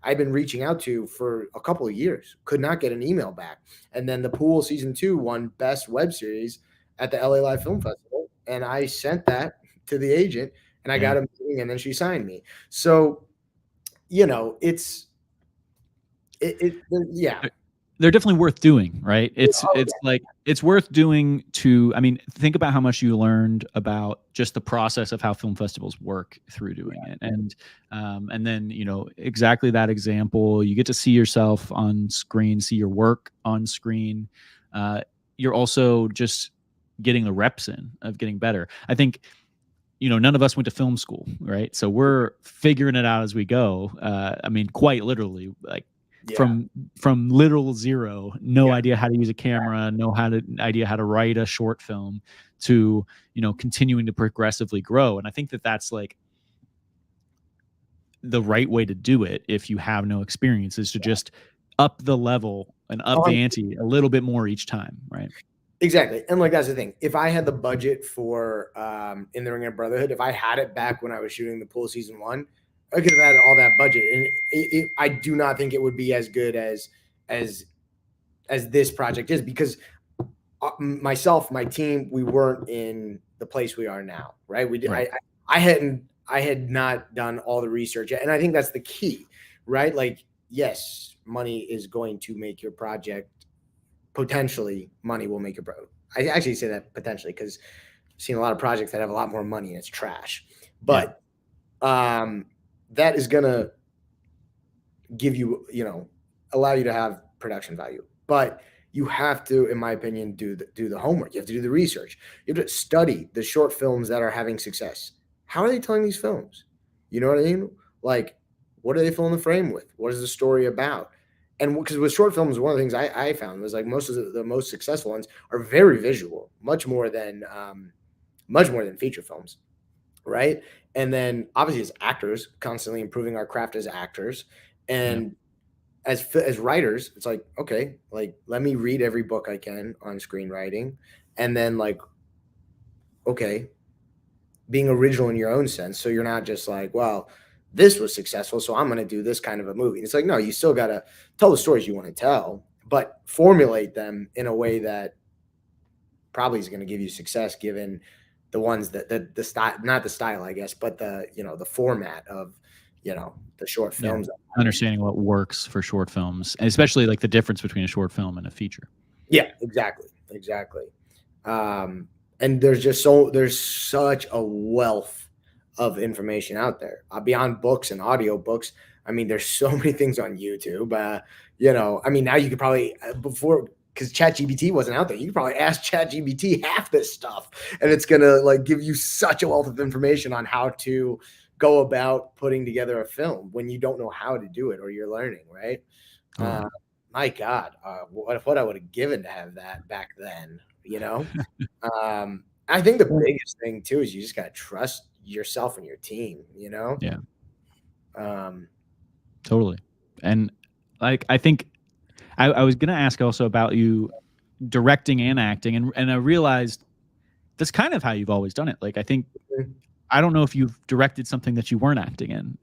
I've been reaching out to for a couple of years, could not get an email back. And then the pool season 2 won best web series at the LA Live Film Festival, and I sent that to the agent, and I got a meeting, and then she signed me. So, They're definitely worth doing, right? It's like, it's worth doing to, I mean, think about how much you learned about just the process of how film festivals work through doing it. And then, exactly that example, you get to see yourself on screen, see your work on screen. You're also just getting the reps in of getting better. I think, none of us went to film school, right? So we're figuring it out as we go. I mean, quite literally, like, from literal zero, no idea how to use a camera, idea how to write a short film, to continuing to progressively grow. And I think that that's, like, the right way to do it if you have no experience, is to just up the level and up the ante a little bit more each time, right? Exactly. And, like, that's the thing. If I had the budget for in the Ring of Brotherhood, if I had it back when I was shooting the pool season 1, I could have had all that budget, and I do not think it would be as good as this project is, because myself, my team, we weren't in the place we are now, right? We did. Right. I had not done all the research yet, and I think that's the key, right? Like, yes, money is going to make your project. Potentially, money will make your I actually say that potentially because I've seen a lot of projects that have a lot more money and it's trash. But that is gonna give you, allow you to have production value. But you have to, in my opinion, do the homework. You have to do the research. You have to study the short films that are having success. How are they telling these films? You know what I mean? Like, what are they filling the frame with? What is the story about? And because with short films, one of the things I found was like most of the most successful ones are very visual, much more than feature films, right? And then obviously as actors, constantly improving our craft as actors, and as writers, it's like, okay, like let me read every book I can on screenwriting, and then like, okay, being original in your own sense, so you're not just like, well, this was successful, so I'm going to do this kind of a movie. It's like, no, you still got to tell the stories you want to tell, but formulate them in a way that probably is going to give you success, given the ones that the style, not the style, I guess, but the format of the short films. Understanding what works for short films, and especially like the difference between a short film and a feature. Yeah, exactly. And there's such a wealth of information out there, beyond books and audiobooks. I mean, there's so many things on YouTube. I mean, now you could probably before, because ChatGPT wasn't out there, you could probably ask ChatGPT half this stuff, and it's gonna like give you such a wealth of information on how to go about putting together a film when you don't know how to do it or you're learning, right? My God, what I would have given to have that back then, I think the biggest thing too is you just gotta trust yourself and your team, Yeah, Um, totally. And like, I think I was gonna ask also about you directing and acting, and I realized that's kind of how you've always done it. Like, I think I don't know if you've directed something that you weren't acting in.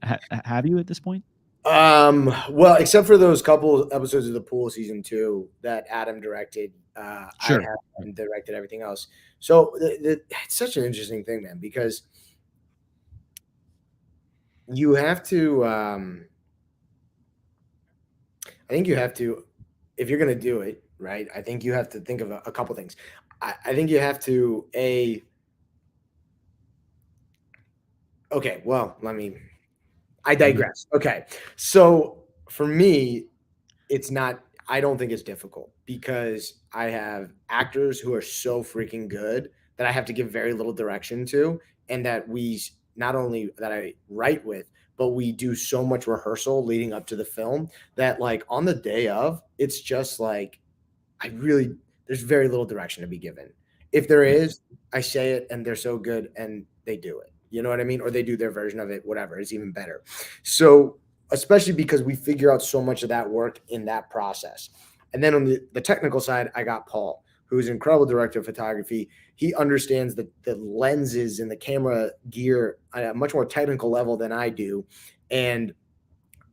Have you at this point? well, except for those couple episodes of The Pool season 2 that Adam directed, I Sure. have directed everything else. So it's such an interesting thing, man, because you have to. I think you have to, if you're going to do it right. I think you have to think of a couple things. I think you have to Okay, well, I digress. Okay, so for me, it's not. I don't think it's difficult because I have actors who are so freaking good that I have to give very little direction to, and that not only that I write with, but we do so much rehearsal leading up to the film that like on the day of, it's just like there's very little direction to be given. If there Yeah. is, I say it and they're so good and they do it. You know what I mean? Or they do their version of it, whatever. It's even better. So, especially because we figure out so much of that work in that process. And then on the technical side, I got Paul, who's an incredible director of photography. He understands the lenses and the camera gear at a much more technical level than I do. And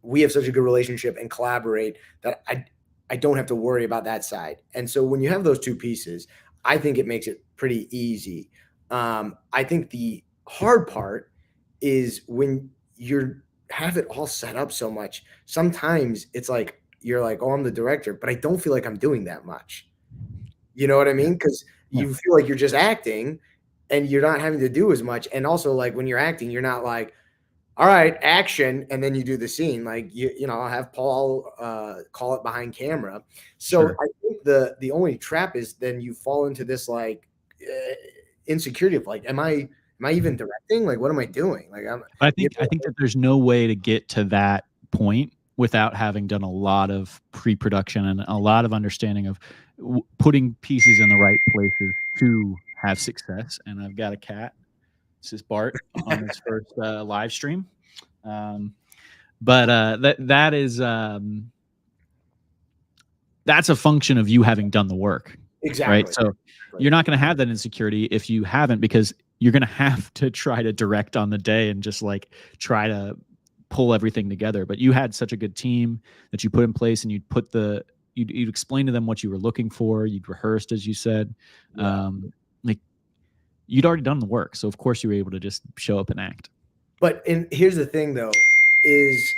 we have such a good relationship and collaborate that I don't have to worry about that side. And so when you have those two pieces, I think it makes it pretty easy. I think the hard part is when you have it all set up so much. Sometimes it's like you're like, oh, I'm the director, but I don't feel like I'm doing that much. You know what I Yeah. mean? Because Yeah. you feel like you're just acting and you're not having to do as much. And also, like when you're acting, you're not like, all right, action, and then you do the scene. Like I'll have Paul call it behind camera. So Sure. I think the only trap is then you fall into this like insecurity of like, am I even directing? Like, what am I doing? Like, I think that there's no way to get to that point without having done a lot of pre-production and a lot of understanding of putting pieces in the right places to have success. And I've got a cat. This is Bart on his first live stream. But that's a function of you having done the work, right? exactly. So you're not going to have that insecurity if you haven't, because you're going to have to try to direct on the day and just like try to pull everything together. But you had such a good team that you put in place, and you'd explain to them what you were looking for. You'd rehearsed, as you said. Yeah. Like you'd already done the work, so of course you were able to just show up and act. But here's the thing, though, is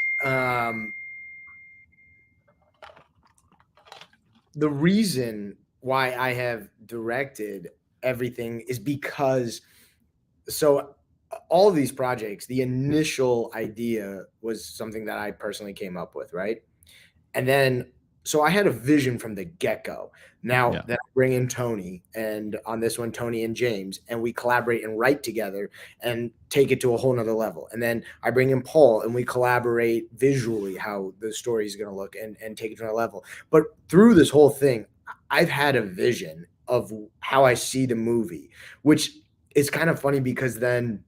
the reason why I have directed everything is because so all of these projects, the initial idea was something that I personally came up with, right? And then so I had a vision from the get-go. Now Yeah. that I bring in Tony, and on this one, Tony and James, and we collaborate and write together and take it to a whole nother level. And then I bring in Paul and we collaborate visually how the story is going to look and take it to another level. But through this whole thing, I've had a vision of how I see the movie, which is kind of funny because then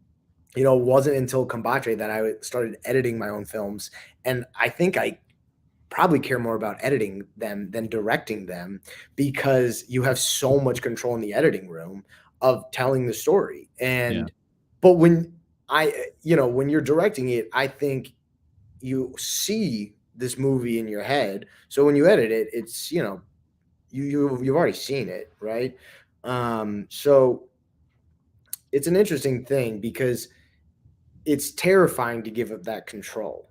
it wasn't until Combatre that I started editing my own films. And I think I probably care more about editing them than directing them because you have so much control in the editing room of telling the story. Yeah. But when you're directing it, I think you see this movie in your head. So when you edit it, it's, you've already seen it, right? So it's an interesting thing because it's terrifying to give up that control.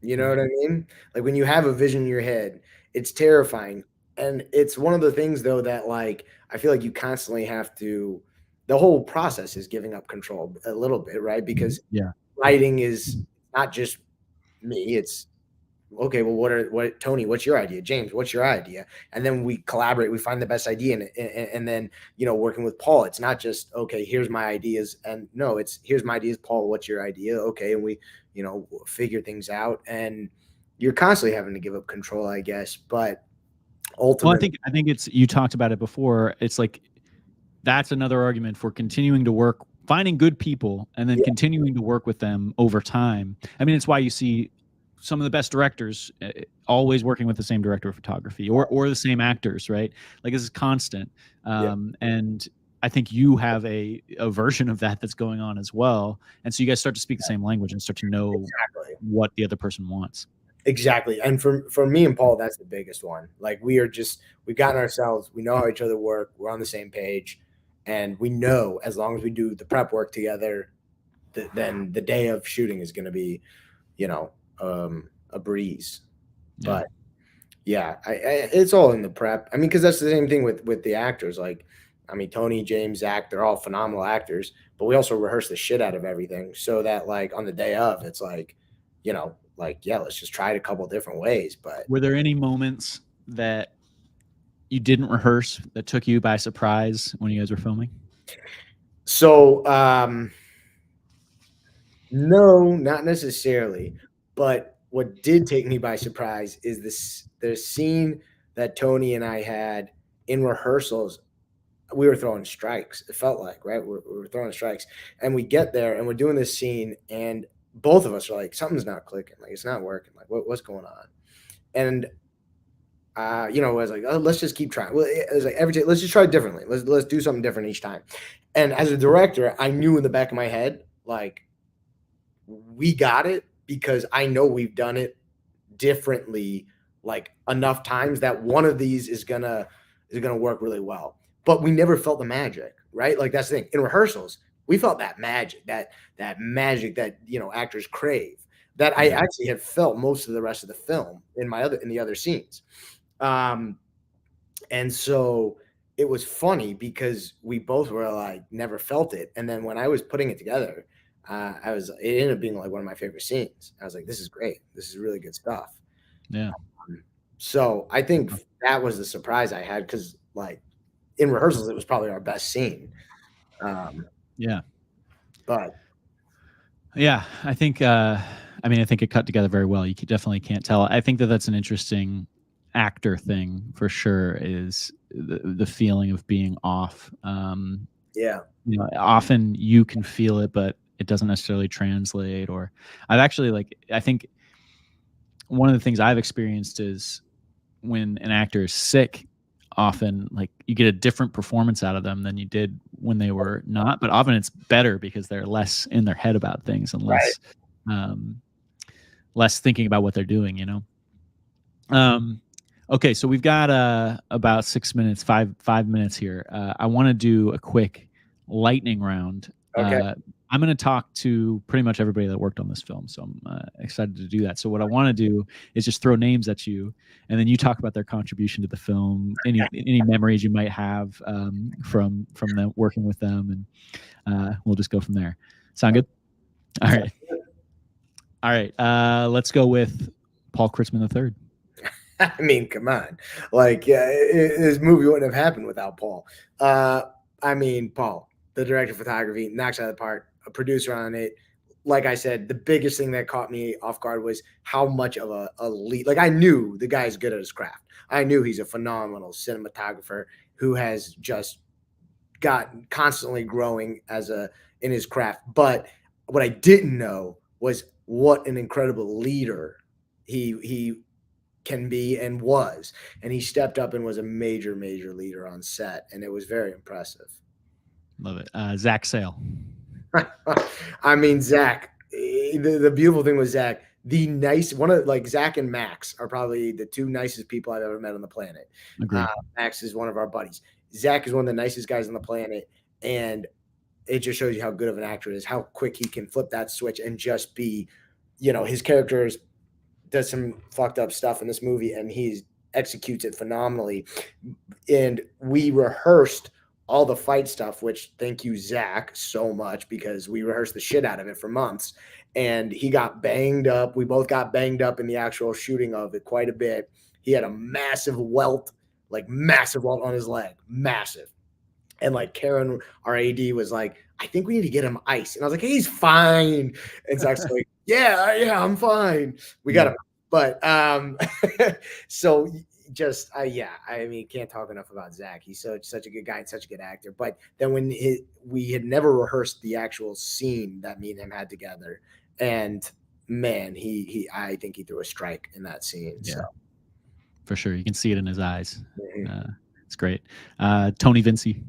You know Mhm. what I mean? Like when you have a vision in your head, it's terrifying. And it's one of the things though that like I feel like you constantly have to the whole process is giving up control a little bit, right? Because Yeah. writing is not just me, it's okay, well what Tony, what's your idea? James, what's your idea? And then we collaborate, we find the best idea and then working with Paul, it's not just okay, here's my ideas, and no, it's here's my ideas, Paul, what's your idea? Okay, and we figure things out, and you're constantly having to give up control, I guess, but Well, ultimately I think it's, you talked about it before. It's like, that's another argument for continuing to work, finding good people, and then yeah, continuing to work with them over time. I mean, it's why you see some of the best directors always working with the same director of photography, or the same actors, right? Like, this is constant. yeah, And I think you have a version of that that's going on as well. And so you guys start to speak the same language and start to know exactly. what the other person wants. Exactly. And for me and Paul, that's the biggest one. Like we've gotten ourselves, we know how each other work, we're on the same page, and we know as long as we do the prep work together, then the day of shooting is going to be, you know, a breeze. Yeah. But yeah, it's all in the prep. I mean, because that's the same thing with the actors. Like, I mean, Tony, James, Zach, they're all phenomenal actors, but we also rehearse the shit out of everything so that like on the day of, it's like, like yeah, let's just try it a couple different ways. But Were there any moments that you didn't rehearse that took you by surprise when you guys were filming? so no, not necessarily. But what did take me by surprise is this the scene that Tony and I had in rehearsals. We were throwing strikes. It felt like, right? We were throwing strikes, and we get there and we're doing this scene, and both of us are like, something's not clicking. Like it's not working. Like what's going on? And I was like, oh, let's just keep trying. Well, it was like every day, let's just try it differently. Let's do something different each time. And as a director, I knew in the back of my head, like we got it because I know we've done it differently like enough times that one of these is gonna work really well. But we never felt the magic, right? Like that's the thing. In rehearsals, we felt that magic, that magic that actors crave. That I Yeah. actually had felt most of the rest of the film in the other scenes. Um, and so it was funny because we both were like never felt it. And then when I was putting it together, it ended up being like one of my favorite scenes. I was like, this is great. This is really good stuff. Yeah. So I think that was the surprise I had because, like, in rehearsals, it was probably our best scene. Um, Yeah. but Yeah. I think, I mean, I think it cut together very well. You definitely can't tell. I think that that's an interesting actor thing for sure, is the feeling of being off. yeah, Often you can feel it, but it doesn't necessarily translate. Or I've actually, like, I think one of the things I've experienced is when an actor is sick, often like you get a different performance out of them than you did when they were not. But often it's better because they're less in their head about things and right. um, less thinking about what they're doing. Um, okay, so we've got about 6 minutes, 5 minutes here. I want to do a quick lightning round. Okay. I'm going to talk to pretty much everybody that worked on this film, so I'm excited to do that. So what I want to do is just throw names at you, and then you talk about their contribution to the film, any memories you might have from them working with them, and we'll just go from there. Sound good? All right. All right. Let's go with Paul Kurtzman III. I mean, come on. Like, this movie wouldn't have happened without Paul. I mean, Paul, the director of photography, knocks out of the park, a producer on it. Like I said, the biggest thing that caught me off guard was how much of a lead. Like, I knew the guy's good at his craft. I knew he's a phenomenal cinematographer who has just gotten constantly growing in his craft. But what I didn't know was what an incredible leader he can be and was. And he stepped up and was a major leader on set, and it was very impressive. Love it. Zach Sale. I mean, Zach, the beautiful thing with Zach, Zach and Max are probably the two nicest people I've ever met on the planet. Max is one of our buddies. Zach is one of the nicest guys on the planet, and it just shows you how good of an actor he is, how quick he can flip that switch and just be, his characters does some fucked up stuff in this movie, and he executes it phenomenally. And we rehearsed all the fight stuff, which thank you, Zach, so much, because we rehearsed the shit out of it for months. And he got banged up. We both got banged up in the actual shooting of it quite a bit. He had a massive welt on his leg, massive. And like Karen, our AD, was like, I think we need to get him ice. And I was like, hey, he's fine. And Zach's like, yeah, I'm fine. We got him. But so just, I mean, can't talk enough about Zach. He's such a good guy and such a good actor. But then when we had never rehearsed the actual scene that me and him had together, and man, I think he threw a strike in that scene. Yeah, so. For sure. You can see it in his eyes. Mm-hmm. It's great. Tony Vinci.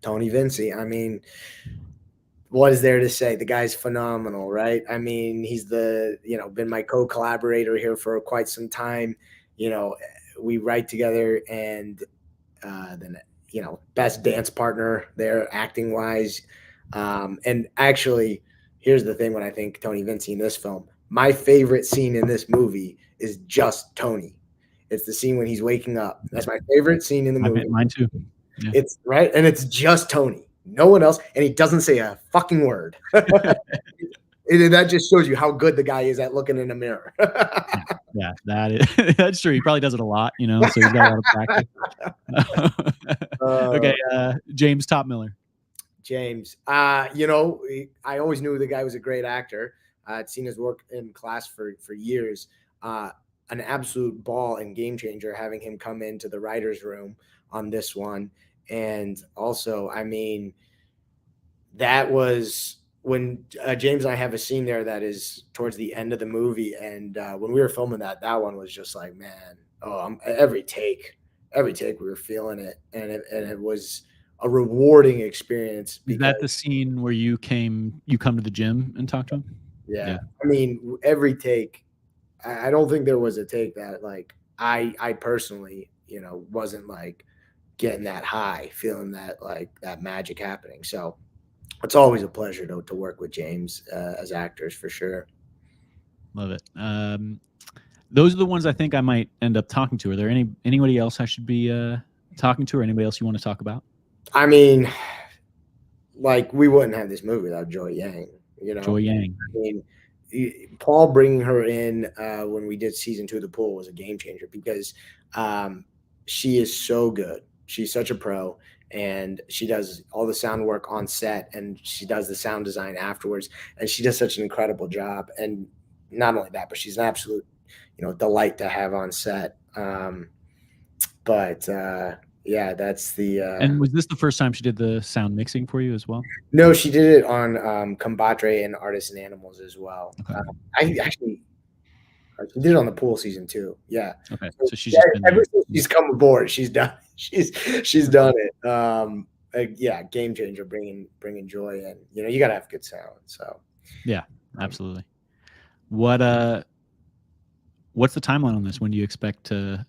I mean, what is there to say? The guy's phenomenal, right? I mean, he's been my co-collaborator here for quite some time. We write together, and then, best dance partner there, acting wise. And actually, here's the thing: when I think Tony Vinci in this film, my favorite scene in this movie is just Tony. It's the scene when he's waking up. That's my favorite scene in the movie. Mine too. Yeah. It's right, and it's just Tony, no one else, and he doesn't say a fucking word. That just shows you how good the guy is at looking in a mirror. Yeah, that's true. He probably does it a lot, so he's got a lot of practice. Okay, James Topmiller. James, I always knew the guy was a great actor. I'd seen his work in class for years. An absolute ball and game changer having him come into the writer's room on this one. And also, I mean, that was when James and I have a scene there that is towards the end of the movie. And when we were filming that one was just like, man, every take we were feeling it. And it was a rewarding experience. Is that the scene where you come to the gym and talk to him? Yeah. I mean, every take, I don't think there was a take that like I personally, wasn't like getting that high, feeling that like that magic happening. So it's always a pleasure to work with James as actors, for sure. Love it. Those are the ones I think I might end up talking to. Are there anybody else I should be talking to, or anybody else you want to talk about? I mean, like, we wouldn't have this movie without Joy Yang. Joy Yang. I mean, Paul bringing her in when we did season 2 of The Pool was a game changer, because she is so good. She's such a pro, and she does all the sound work on set, and she does the sound design afterwards, and she does such an incredible job. And not only that, but she's an absolute, delight to have on set. Yeah, that's the. And was this the first time she did the sound mixing for you as well? No, she did it on Combatre and Artists and Animals as well. Okay. She did it on The Pool season 2. Yeah. Okay. So she's just been ever since she's come aboard, she's done. She's done it. Yeah, game changer, bringing joy in. You gotta have good sound. So. Yeah, absolutely. What's the timeline on this? When do you expect to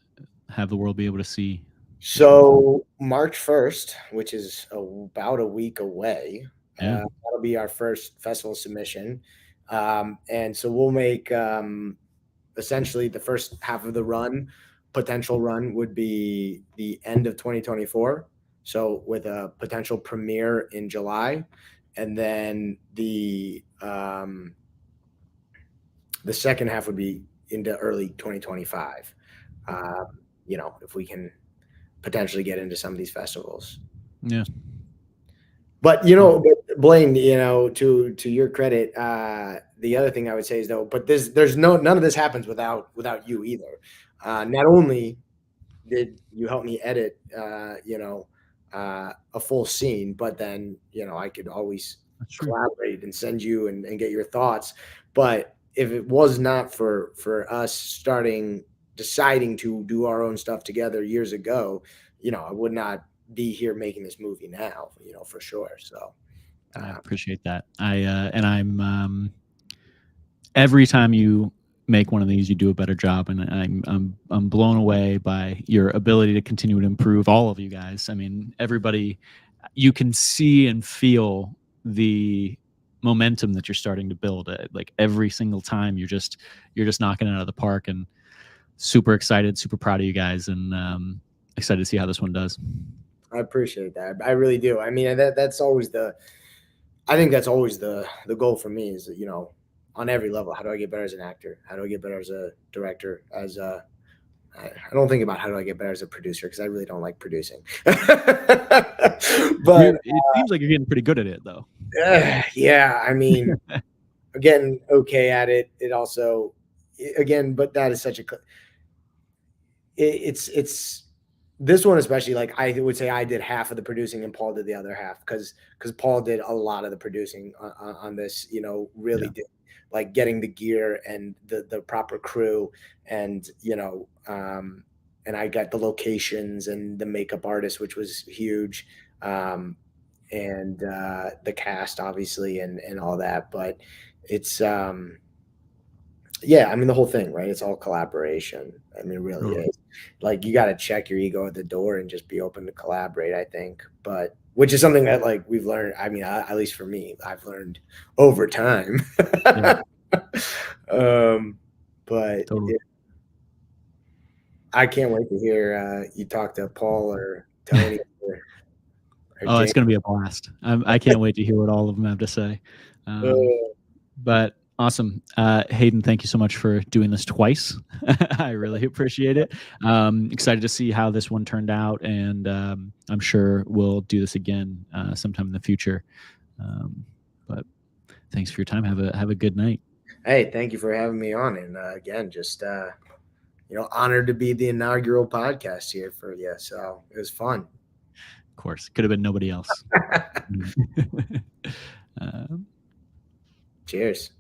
have the world be able to see? So March 1st, which is about a week away, Yeah. That'll be our first festival submission. And so we'll make essentially the first half of the run, potential run would be the end of 2024. So with a potential premiere in July, and then the second half would be into early 2025. If we can potentially get into some of these festivals. Yeah. But Blaine, to your credit, the other thing I would say is though, but there's none of this happens without you either. Not only did you help me edit, a full scene, but then I could always That's true. collaborate and send you and get your thoughts. But if it was not for us deciding to do our own stuff together years ago, I would not be here making this movie now, for sure. So I appreciate that. And I'm every time you make one of these, you do a better job, and I'm blown away by your ability to continue to improve. All of you guys. I mean, everybody, you can see and feel the momentum that you're starting to build. Like every single time, you're just knocking it out of the park, and super excited, super proud of you guys, and excited to see how this one does. I appreciate that. I really do. I mean, that's always I think that's always the goal for me is, on every level. How do I get better as an actor? How do I get better as a director? I don't think about how do I get better as a producer, because I really don't like producing. But it seems like you're getting pretty good at it, though. Yeah, I mean, getting okay at it. It also, again, but that is such a. It's this one especially. Like I would say, I did half of the producing and Paul did the other half, because Paul did a lot of the producing on this. Really did, like getting the gear and the proper crew, and and I got the locations and the makeup artist, which was huge, and the cast obviously, and all that. But it's yeah, I mean, the whole thing, right? It's all collaboration. I mean, it really is. Like, you got to check your ego at the door and just be open to collaborate, I think. But which is something that, like, we've learned. I mean, at least for me, I've learned over time. Yeah. But Totally. I can't wait to hear you talk to Paul or Tony or Oh, it's James. going to be a blast. I can't wait to hear what all of them have to say. But awesome. Hayden, thank you so much for doing this twice. I really appreciate it. Excited to see how this one turned out, and I'm sure we'll do this again sometime in the future. But thanks for your time. Have a good night. Hey, thank you for having me on. And again, just honored to be the inaugural podcast here for you. So it was fun. Of course, could have been nobody else. Cheers.